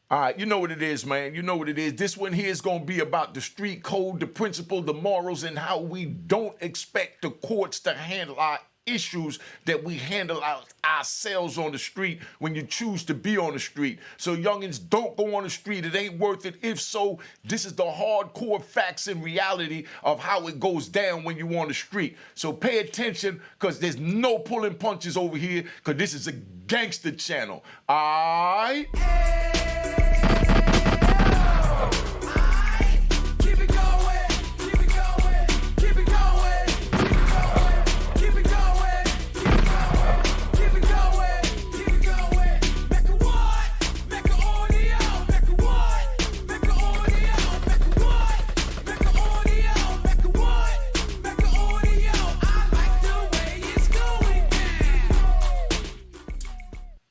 All right, you know what it is, man. You know what it is. This one here is going to be about the street code, the principle, the morals, and how we don't expect the courts to handle our issues that we handle ourselves on the street when you choose to be on the street. So youngins, don't go on the street. It ain't worth it. If so, this is the hardcore facts and reality of how it goes down when you on the street. So pay attention, because there's no pulling punches over here, because this is a gangster channel. All right?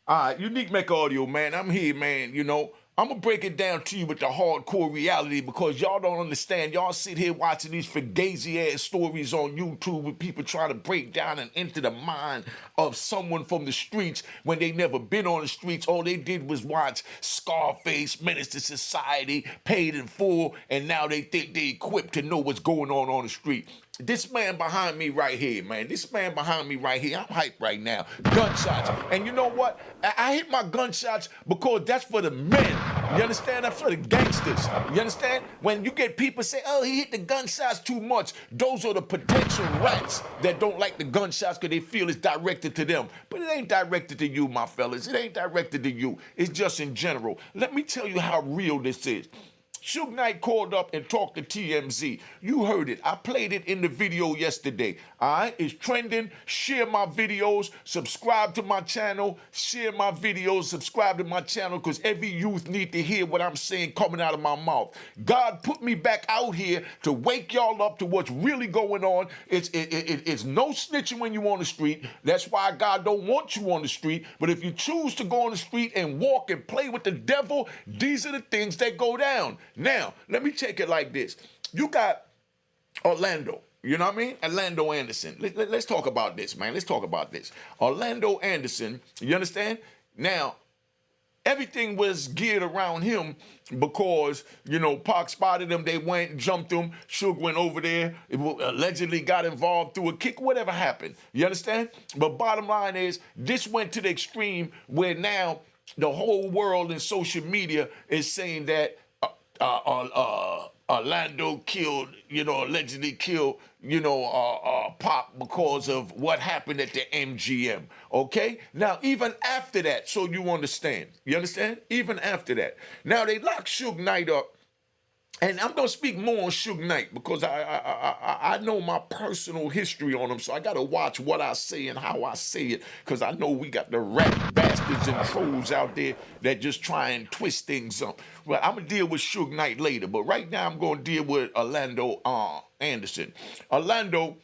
All right, Unique Mecca Audio, man. I'm here, man. You know, I'm going to break it down to you with the hardcore reality, because y'all don't understand. Y'all sit here watching these fugazi-ass stories on YouTube with people trying to break down and enter the mind of someone from the streets when they never been on the streets. All they did was watch Scarface, Menace to Society, Paid in Full, and now they think they equipped to know what's going on the street. This man behind me right here, man. This man behind me right here. I'm hyped right now. Gunshots. And you know what? I hit my gunshots because that's for the men. You understand? That's for the gangsters. You understand? When you get people say, oh, he hit the gunshots too much, those are the potential rats that don't like the gunshots because they feel it's directed to them. But it ain't directed to you, my fellas. It ain't directed to you. It's just in general. Let me tell you how real this is. Suge Knight called up and talked to TMZ. You heard it. I played it in the video yesterday. All right? It's trending. Share my videos. Subscribe to my channel. Share my videos. Subscribe to my channel, because every youth need to hear what I'm saying coming out of my mouth. God put me back out here to wake y'all up to what's really going on. It's no snitching when you on the street. That's why God don't want you on the street. But if you choose to go on the street and walk and play with the devil, these are the things that go down. Now, let me take it like this. You got Orlando, you know what I mean? Orlando Anderson. Let's talk about this, man. Let's talk about this. Orlando Anderson, you understand? Now, everything was geared around him because, you know, Pac spotted him. They went, jumped him. Suge went over there. Allegedly got involved through a kick. Whatever happened. You understand? But bottom line is, this went to the extreme where now the whole world in social media is saying that Orlando killed, allegedly killed, Pop because of what happened at the MGM. Okay? Now, even after that, so you understand. You understand? Even after that. Now, they locked Suge Knight up. And I'm going to speak more on Suge Knight because I know my personal history on him, so I got to watch what I say and how I say it, because I know we got the rat bastards and trolls out there that just try and twist things up. Well, I'm going to deal with Suge Knight later, but right now I'm going to deal with Orlando Anderson. Orlando,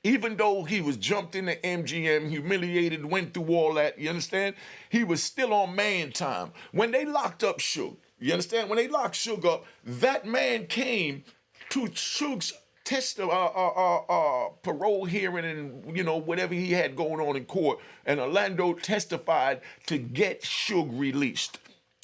even though he was jumped in the MGM, humiliated, went through all that, you understand? He was still on man time. When they locked up Suge, you understand? When they locked Suge up, that man came to Suge's parole hearing and, whatever he had going on in court, and Orlando testified to get Suge released.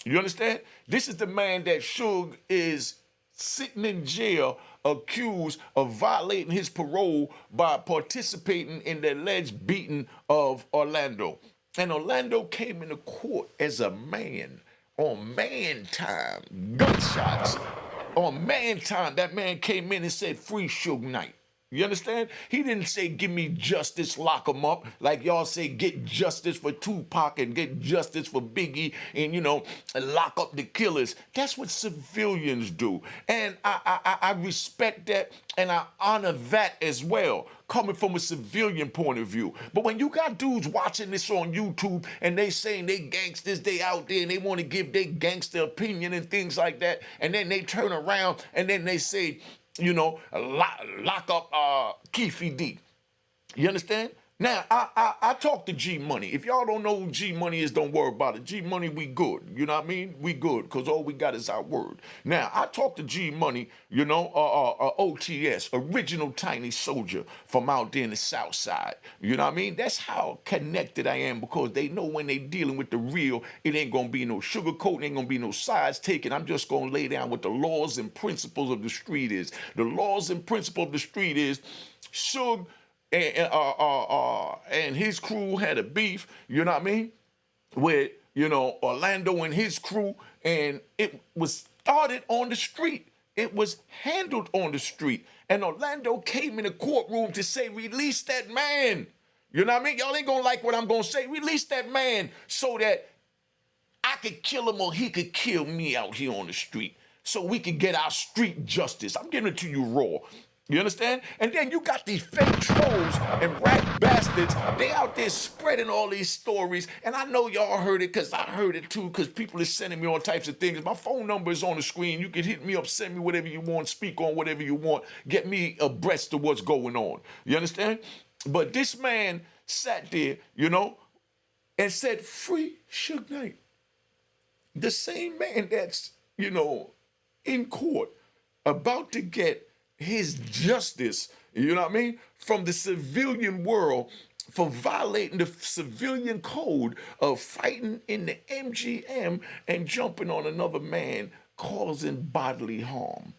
You understand? This is the man that Suge is sitting in jail accused of violating his parole by participating in the alleged beating of Orlando. And Orlando came into court as a man. On man time, gunshots. On man time, that man came in and said, free Suge Knight. You understand? He didn't say, give me justice, lock him up, like y'all say, get justice for Tupac and get justice for Biggie and, lock up the killers. That's what civilians do. And I respect that, and I honor that as well, coming from a civilian point of view. But when you got dudes watching this on YouTube and they saying they gangsters, they out there and they want to give their gangster opinion and things like that, and then they turn around and then they say, lock up Keefe D. You understand? Now, I talk to G Money. If y'all don't know who G Money is, don't worry about it. G Money, we good. You know what I mean? We good, because all we got is our word. Now, I talk to G Money, you know, OTS, Original Tiny Soldier from out there in the South Side. You know what I mean? That's how connected I am, because they know when they dealing with the real, it ain't going to be no sugarcoating, ain't going to be no sides taken. I'm just going to lay down what the laws and principles of the street is. The laws and principles of the street is Suge and his crew had a beef, you know what I mean, with, you know, Orlando and his crew, and it was started on the street. It was handled on the street. And Orlando came in the courtroom to say, release that man. You know what I mean? Y'all ain't gonna like what I'm gonna say. Release that man so that I could kill him or he could kill me out here on the street, so we could get our street justice. I'm giving it to you raw. You understand? And then you got these fake trolls and rat bastards. They out there spreading all these stories. And I know y'all heard it, because I heard it too, because people are sending me all types of things. My phone number is on the screen. You can hit me up, send me whatever you want, speak on whatever you want, get me abreast of what's going on. You understand? But this man sat there, you know, and said, free Suge Knight. The same man that's, you know, in court about to get his justice, you know what I mean, from the civilian world for violating the civilian code of fighting in the MGM and jumping on another man, causing bodily harm.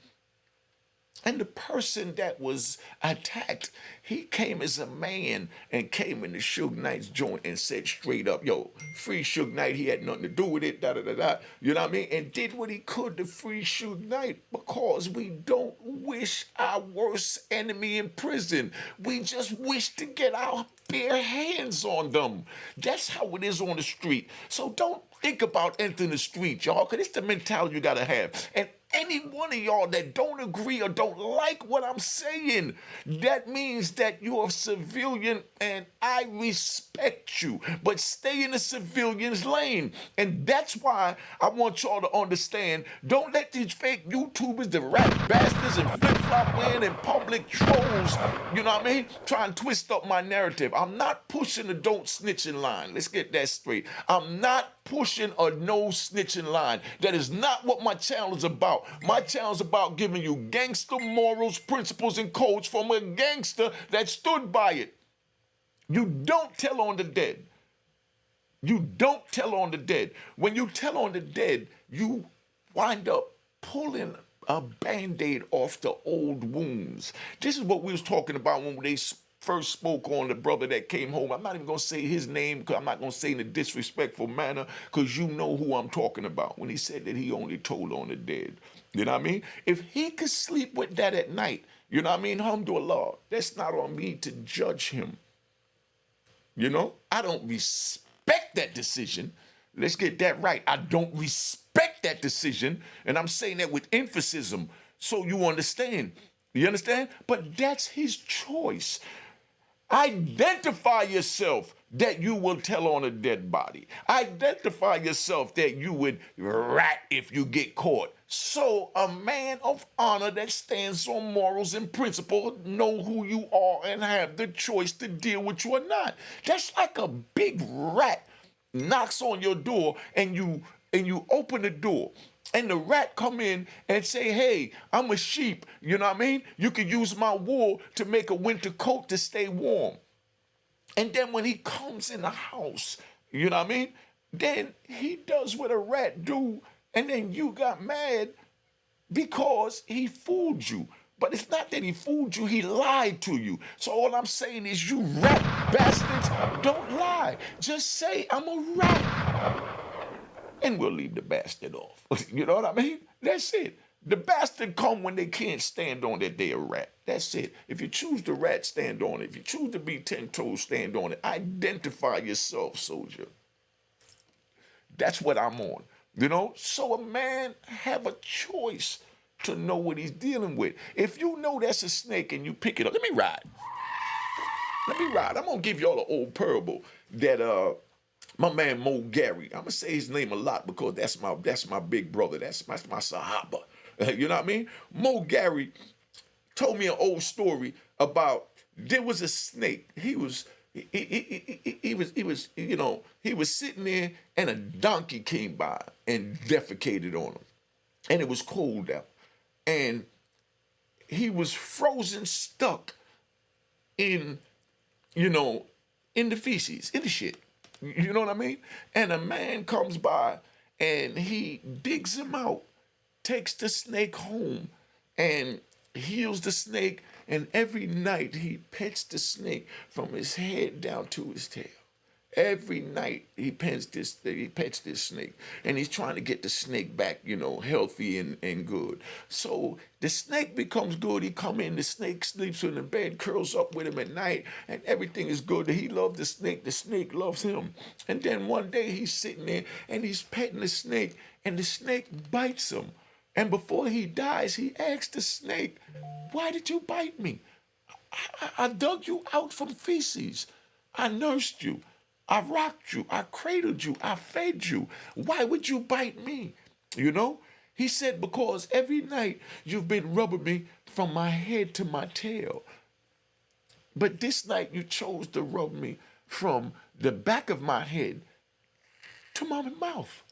And the person that was attacked, he came as a man and came into Suge Knight's joint and said straight up, yo, free Suge Knight, he had nothing to do with it, da-da-da-da, you know what I mean? And did what he could to free Suge Knight, because we don't wish our worst enemy in prison. We just wish to get our bare hands on them. That's how it is on the street. So don't think about entering the street, y'all, because it's the mentality you got to have. And any one of y'all that don't agree or don't like what I'm saying, that means that you're a civilian and I respect you. But stay in the civilian's lane. And that's why I want y'all to understand, don't let these fake YouTubers, the rat bastards and flip-flop wearing and public trolls, you know what I mean, try and twist up my narrative. I'm not pushing the don't snitching line. Let's get that straight. I'm not pushing a no snitching line. That is not what my channel is about. My channel is about giving you gangster morals, principles, and codes from a gangster that stood by it. You don't tell on the dead. You don't tell on the dead. When you tell on the dead, you wind up pulling a Band-Aid off the old wounds. This is what we was talking about when they first spoke on the brother that came home. I'm not even going to say his name, because I'm not going to say in a disrespectful manner, because you know who I'm talking about, when he said that he only told on the dead. You know what I mean? If he could sleep with that at night, you know what I mean? Alhamdulillah, that's not on me to judge him. You know? I don't respect that decision. Let's get that right. I don't respect that decision, and I'm saying that with emphasis so you understand. You understand? But that's his choice. Identify yourself that you will tell on a dead body. Identify yourself that you would rat if you get caught. So a man of honor that stands on morals and principle know who you are and have the choice to deal with you or not. That's like a big rat knocks on your door and you open the door. And the rat come in and say, hey, I'm a sheep, you know what I mean? You can use my wool to make a winter coat to stay warm. And then when he comes in the house, you know what I mean? Then he does what a rat do, and then you got mad because he fooled you. But it's not that he fooled you, he lied to you. So all I'm saying is, you rat bastards, don't lie. Just say, I'm a rat. And we'll leave the bastard off. You know what I mean? That's it. The bastard come when they can't stand on that they a rat. That's it. If you choose the rat, stand on it. If you choose to be 10 toes, stand on it. Identify yourself, soldier. That's what I'm on. You know? So a man have a choice to know what he's dealing with. If you know that's a snake and you pick it up, let me ride. I'm going to give y'all an old parable that my man Mo Gary, I'm going to say his name a lot because that's my big brother. That's my Sahaba. You know what I mean? Mo Gary told me an old story about, there was a snake. He was He was sitting there, and a donkey came by and defecated on him, and it was cold out, and he was frozen, stuck in, you know, in the feces, in the shit. You know what I mean? And a man comes by and he digs him out, takes the snake home, and heals the snake. And every night he pets the snake from his head down to his tail. Every night he pets this snake, and he's trying to get the snake back, healthy and good. So the snake becomes good. He come in, the snake sleeps in the bed, curls up with him at night, and everything is good. He loves the snake loves him. And then one day he's sitting there and he's petting the snake, and the snake bites him. And before he dies, he asks the snake, "Why did you bite me? I dug you out from feces. I nursed you. I rocked you. I cradled you. I fed you. Why would you bite me?" He said, "Because every night you've been rubbing me from my head to my tail. But this night you chose to rub me from the back of my head to my mouth.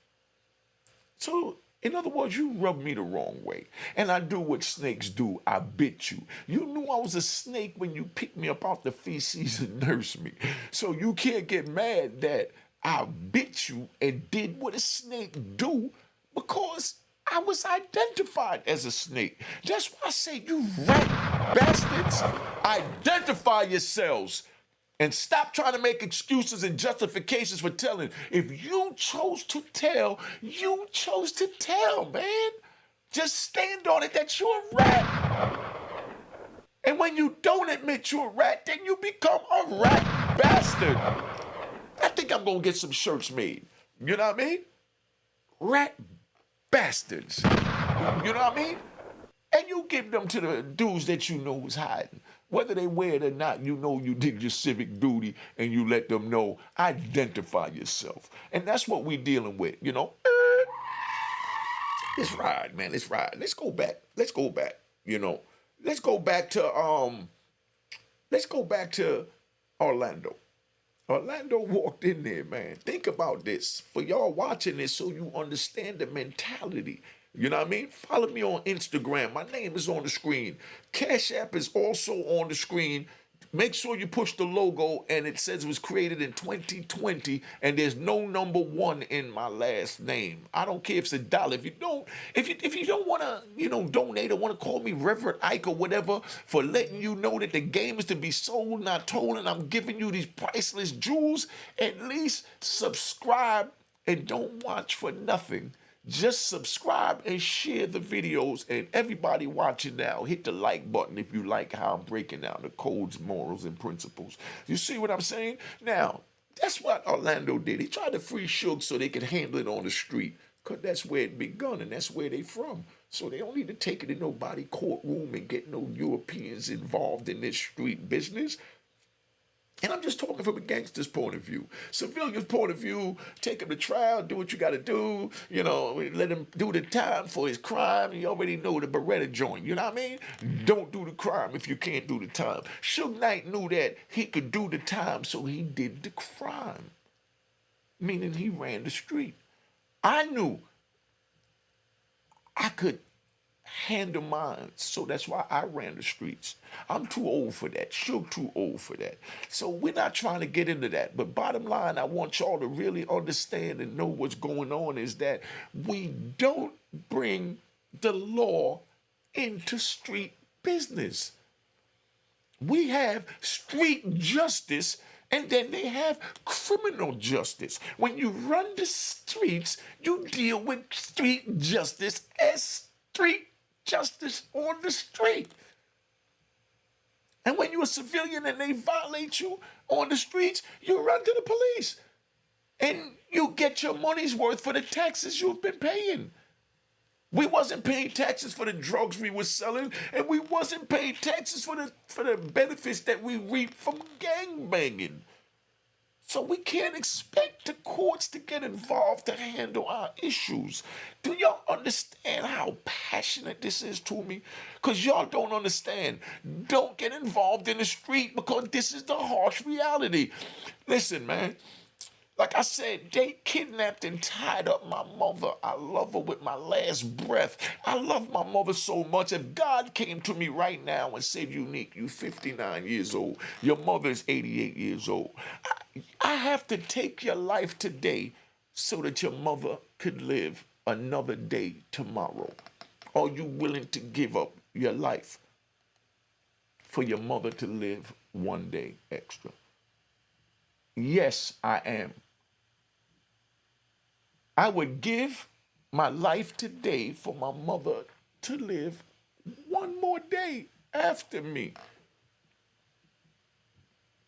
So, in other words, you rubbed me the wrong way. And I do what snakes do. I bit you. You knew I was a snake when you picked me up off the feces and nursed me. So you can't get mad that I bit you and did what a snake do, because I was identified as a snake. That's why I say, you rat bastards, identify yourselves. And stop trying to make excuses and justifications for telling. If you chose to tell, you chose to tell, man. Just stand on it that you're a rat. And when you don't admit you're a rat, then you become a rat bastard. I think I'm going to get some shirts made. You know what I mean? Rat bastards. You know what I mean? And you give them to the dudes that you know is hiding. Whether they wear it or not, you know you did your civic duty, and you let them know, identify yourself. And that's what we're dealing with, Let's ride, man. Let's ride. Let's go back. Let's go back to Orlando. Orlando walked in there, man. Think about this. For y'all watching this so you understand the mentality. You know what I mean? Follow me on Instagram. My name is on the screen. Cash App is also on the screen. Make sure you push the logo, and it says it was created in 2020, and there's no number 1 in my last name. I don't care if it's $1. If you don't want to, donate or want to call me Reverend Ike or whatever for letting you know that the game is to be sold, not told, and I'm giving you these priceless jewels, at least subscribe and don't watch for nothing. Just subscribe and share the videos, and everybody watching now, hit the like button if you like how I'm breaking down the codes, morals, and principles. You see what I'm saying? Now, that's what Orlando did. He tried to free Suge so they could handle it on the street, because that's where it begun, and that's where they from. So they don't need to take it in nobody courtroom and get no Europeans involved in this street business. And I'm just talking from a gangster's point of view. Civilian's point of view, take him to trial, do what you got to do, let him do the time for his crime. You already know the Beretta joint, you know what I mean? Don't do the crime if you can't do the time. Suge Knight knew that he could do the time, so he did the crime, meaning he ran the street. I knew I could handle mine, so that's why I ran the streets. I'm too old for that. Suge too old for that. So we're not trying to get into that. But bottom line, I want y'all to really understand and know what's going on is that we don't bring the law into street business. We have street justice, and then they have criminal justice. When you run the streets, you deal with street justice as street justice on the street. And when you're a civilian and they violate you on the streets, you run to the police. And you get your money's worth for the taxes you've been paying. We wasn't paying taxes for the drugs we were selling, and we wasn't paying taxes for the benefits that we reap from gangbanging. So we can't expect the courts to get involved to handle our issues. Do y'all understand how passionate this is to me? Because y'all don't understand. Don't get involved in the street because this is the harsh reality. Listen, man. Like I said, they kidnapped and tied up my mother. I love her with my last breath. I love my mother so much. If God came to me right now and said, Unique, you 59 years old, your mother is 88 years old, I have to take your life today so that your mother could live another day tomorrow. Are you willing to give up your life for your mother to live one day extra? Yes, I am. I would give my life today for my mother to live one more day after me.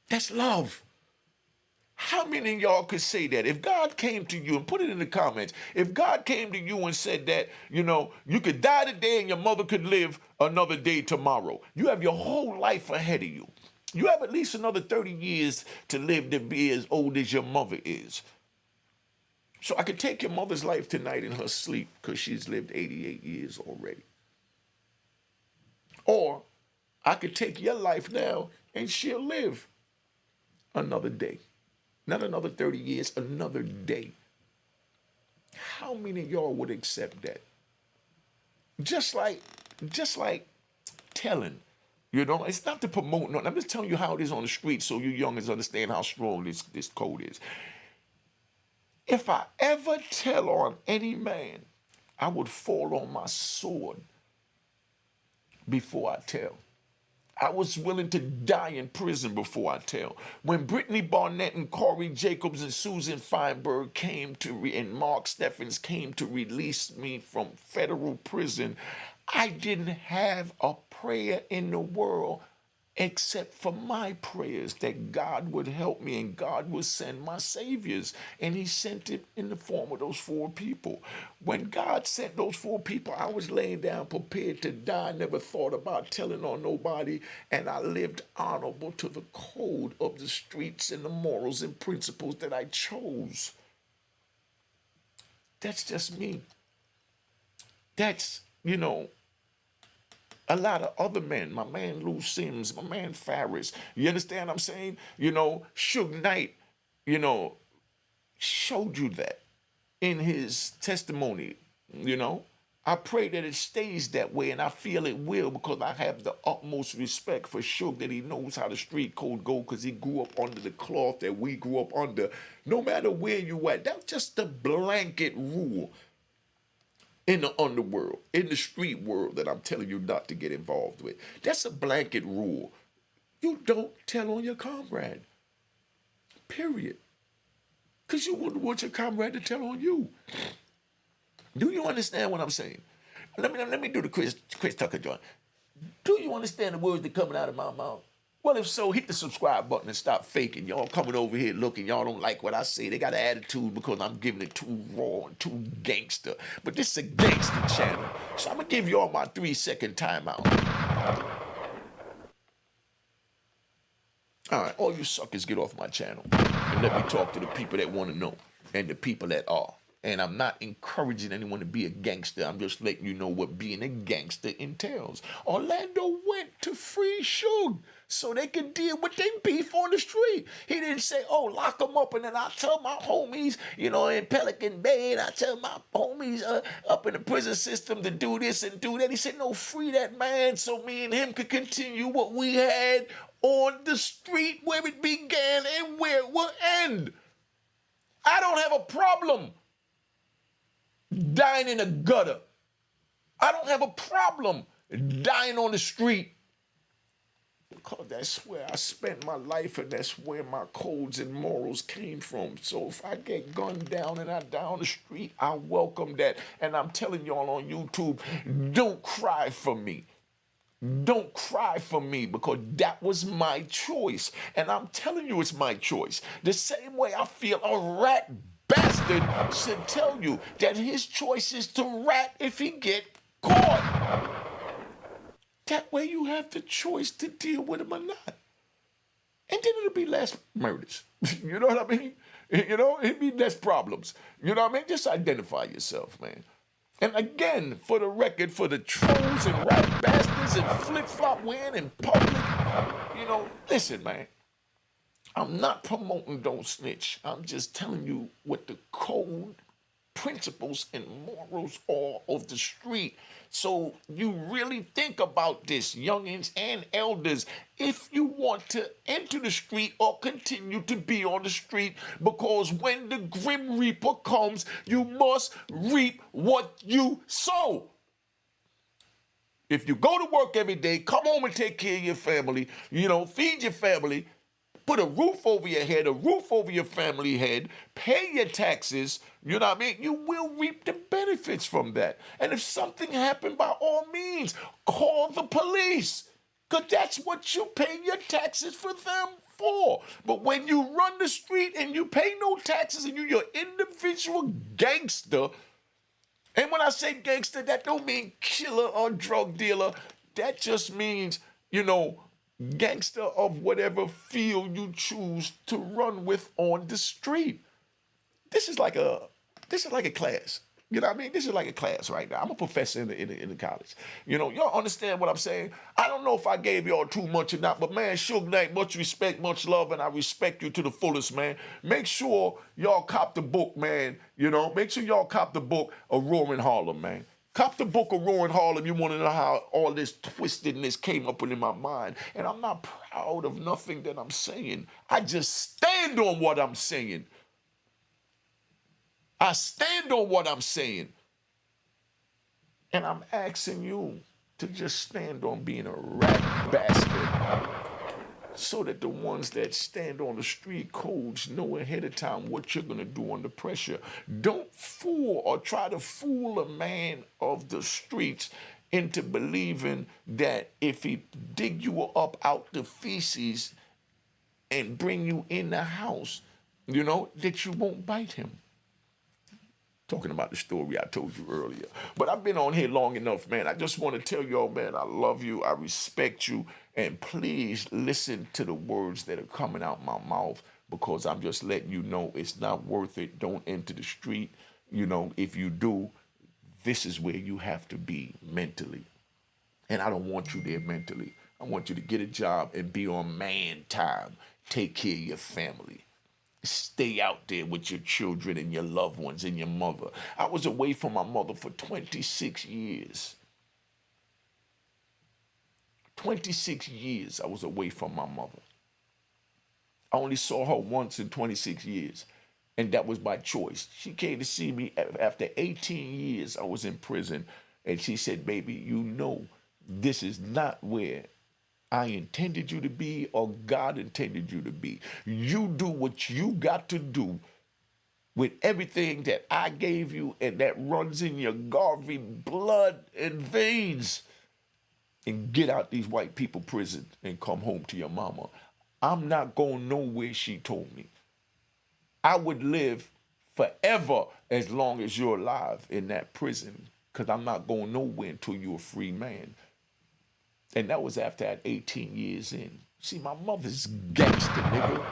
That's love. How many of y'all could say that? If God came to you, and put it in the comments, if God came to you and said that, you could die today and your mother could live another day tomorrow. You have your whole life ahead of you. You have at least another 30 years to live to be as old as your mother is. So I could take your mother's life tonight in her sleep because she's lived 88 years already. Or I could take your life now and she'll live another day. Not another 30 years, another day. How many of y'all would accept that? Just like telling. It's not to promote nothing. I'm just telling you how it is on the street so you youngins understand how strong this code is. If I ever tell on any man, I would fall on my sword before I tell. I was willing to die in prison before I tell. When Brittany Barnett and Corey Jacobs and Susan Feinberg and Mark Steffens came to release me from federal prison, I didn't have a prayer in the world except for my prayers that God would help me and God would send my saviors. And he sent it in the form of those 4 people. When God sent those 4 people, I was laying down prepared to die, never thought about telling on nobody, and I lived honorable to the code of the streets and the morals and principles that I chose. That's just me. That's, a lot of other men, my man Lou Sims, my man Farris. You understand what I'm saying? Suge Knight, showed you that in his testimony, I pray that it stays that way, and I feel it will because I have the utmost respect for Suge, that he knows how the street code go because he grew up under the cloth that we grew up under. No matter where you at, that's just the blanket rule in the underworld, in the street world that I'm telling you not to get involved with. That's a blanket rule. You don't tell on your comrade. Period. Because you wouldn't want your comrade to tell on you. Do you understand what I'm saying? Let me do the Chris Tucker joint. Do you understand the words that are coming out of my mouth? Well, if so, hit the subscribe button and stop faking. Y'all coming over here looking. Y'all don't like what I say. They got an attitude because I'm giving it too raw and too gangster. But this is a gangster channel. So I'm going to give y'all my 3-second timeout. All right, all you suckers get off my channel and let me talk to the people that want to know and the people that are. And I'm not encouraging anyone to be a gangster. I'm just letting you know what being a gangster entails. Orlando went to free Suge so they could deal with their beef on the street. He didn't say, lock them up, and then I tell my homies, in Pelican Bay, and I tell my homies up in the prison system to do this and do that. He said, no, free that man so me and him could continue what we had on the street where it began and where it will end. I don't have a problem dying in a gutter. I don't have a problem dying on the street. Because that's where I spent my life and that's where my codes and morals came from. So if I get gunned down and I die on the street, I welcome that. And I'm telling y'all on YouTube, don't cry for me. Don't cry for me because that was my choice. And I'm telling you it's my choice. The same way I feel a rat bastard should tell you that his choice is to rat if he get caught. That way you have the choice to deal with him or not. And then it'll be less murders. You know what I mean? It'll be less problems. You know what I mean? Just identify yourself, man. And again, for the record, for the trolls and rap bastards and flip-flop wearing in public, you know, listen, man. I'm not promoting don't snitch. I'm just telling you what the code, principles, and morals are of the street. So you really think about this, youngins and elders, if you want to enter the street or continue to be on the street, because when the Grim Reaper comes, you must reap what you sow. If you go to work every day, come home and take care of your family, you know, feed your family, put a roof over your head, a roof over your family head, pay your taxes, you know what I mean? You will reap the benefits from that. And if something happened, by all means, call the police. Because that's what you pay your taxes for them for. But when you run the street and you pay no taxes and you're your individual gangster, and when I say gangster, that don't mean killer or drug dealer. That just means, you know, gangster of whatever field you choose to run with on the street. This is like a class. You know what I mean? This is like a class right now. I'm a professor in the college. You know, y'all understand what I'm saying? I don't know if I gave y'all too much or not, but man, Suge Knight, much respect, much love, and I respect you to the fullest, man. Make sure y'all cop the book, man. You know, make sure y'all cop the book of Roaring Harlem, man. Cop the book of Roaring Harlem. You want to know how all this twistedness came up in my mind. And I'm not proud of nothing that I'm saying. I just stand on what I'm saying. I stand on what I'm saying. And I'm asking you to just stand on being a rat bastard, so that the ones that stand on the street codes know ahead of time what you're going to do under pressure. Don't fool or try to fool a man of the streets into believing that if he dig you up out the feces and bring you in the house, you know, that you won't bite him. Talking about the story I told you earlier. But I've been on here long enough, man. I just want to tell y'all, man, I love you. I respect you. And please listen to the words that are coming out my mouth, because I'm just letting you know it's not worth it. Don't enter the street. You know, if you do, this is where you have to be mentally. And I don't want you there mentally. I want you to get a job and be on man time. Take care of your family. Stay out there with your children and your loved ones and your mother. I was away from my mother for 26 years. 26 years I was away from my mother. I only saw her once in 26 years, and that was by choice. She came to see me after 18 years I was in prison, and she said, baby, you know this is not where I intended you to be or God intended you to be. You do what you got to do with everything that I gave you and that runs in your Garvey blood and veins, and get out these white people prison and come home to your mama. I'm not going nowhere, she told me. I would live forever as long as you're alive in that prison, because I'm not going nowhere until you're a free man. And that was after that 18 years in. See, my mother's gangster, nigga.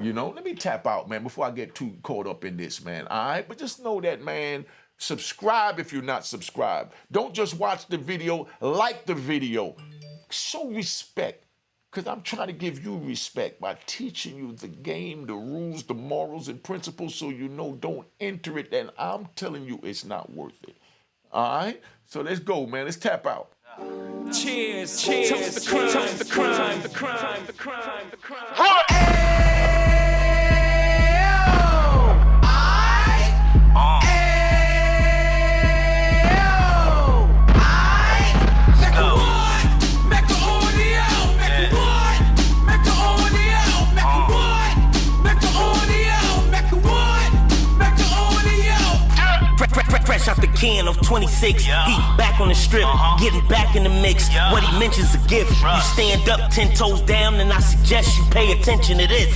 You know, let me tap out, man, before I get too caught up in this, man. All right? But just know that, man, subscribe if you're not subscribed. Don't just watch the video, like the video. Show respect, because I'm trying to give you respect by teaching you the game, the rules, the morals, and principles, so you know don't enter it, and I'm telling you it's not worth it. All right? So let's go, man. Let's tap out. Cheers, cheers, toast the crime, toast the crime, the crime, the crime, the crime. Fresh out the can of 26, he back on the strip, getting back in the mix. What he mentions a gift. You stand up 10 toes down, and I suggest you pay attention to this.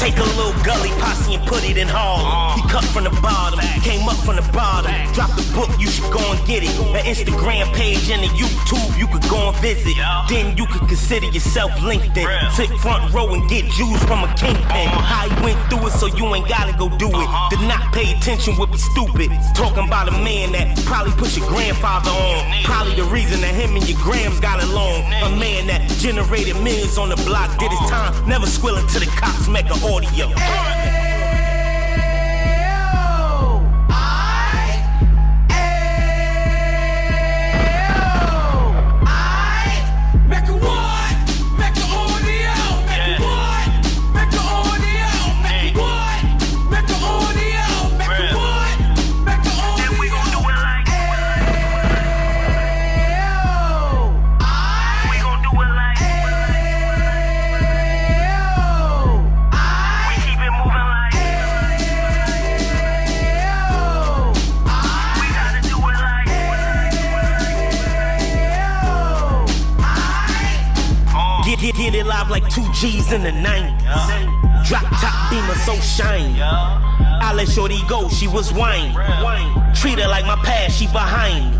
Take a little gully posse and put it in Harlem. He cut from the bottom, came up from the bottom. Drop the book, you should go and get get it. An Instagram page and a YouTube you could go and visit. Then you could consider yourself LinkedIn. Sit front row and get Jews from a kingpin. How he went through it so you ain't gotta go do it. To not pay attention would be stupid. Talking about a man that probably put your grandfather on. Probably the reason that him and your grams got along. A man that generated millions on the block, did his time, never squilling to the cops, Mecca audio. Get it live like 2 G's in the 90s. Drop top beamer so shiny. I let shorty go, she was wine. Treat her like my past, she behind me.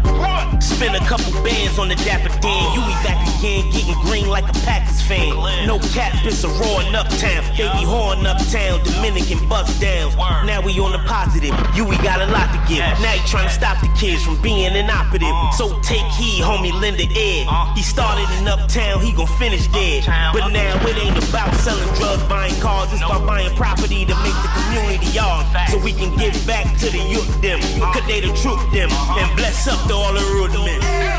Spend a couple bands on the Dapper Dan. You be back again, getting green like a Packers fan. No cap, it's a raw in Uptown. They be whoring Uptown, Dominican bust down. Now we on the positive, we got a lot to give. Now he trying to stop the kids from being inoperative. So take heed, homie, lend an ear. He started in Uptown, he gon' finish there. But now it ain't about selling drugs, buying cars. It's about buying property to make the community ours. So we can give back to the youth them. Cause they the truth them. And bless up to all the rude men.